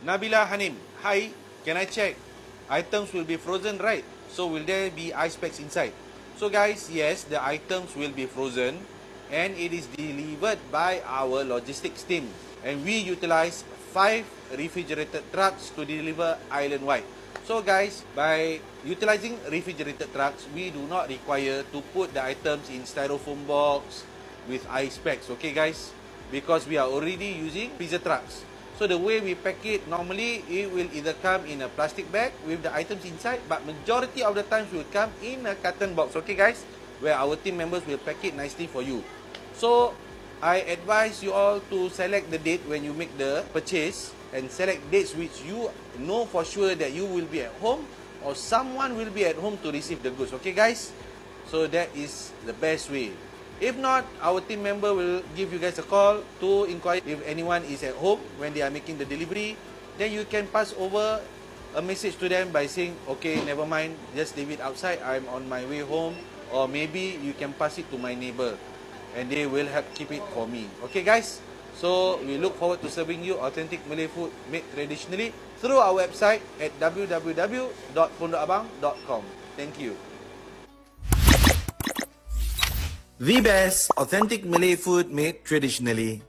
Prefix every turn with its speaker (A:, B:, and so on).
A: Nabila Hanim, hi, can I check? Items will be frozen, right? So will there be ice packs inside? So guys, yes, the items will be frozen and it is delivered by our logistics team. And we utilize 5 refrigerated trucks to deliver island-wide. So guys, by utilizing refrigerated trucks, we do not require to put the items in styrofoam box with ice packs, okay guys? Because we are already using freezer trucks. So the way we pack it, normally it will either come in a plastic bag with the items inside, but majority of the times will come in a carton box, okay guys? Where our team members will pack it nicely for you. So I advise you all to select the date when you make the purchase and select dates which you know for sure that you will be at home or someone will be at home to receive the goods, okay guys? So that is the best way. If not, our team member will give you guys a call to inquire if anyone is at home when they are making the delivery. Then you can pass over a message to them by saying, okay, never mind, just leave it outside, I'm on my way home. Or maybe you can pass it to my neighbor and they will help keep it for me. Okay guys? So we look forward to serving you authentic Malay food made traditionally through our website at www.pondokabang.com. Thank you. The best authentic Malay food made traditionally.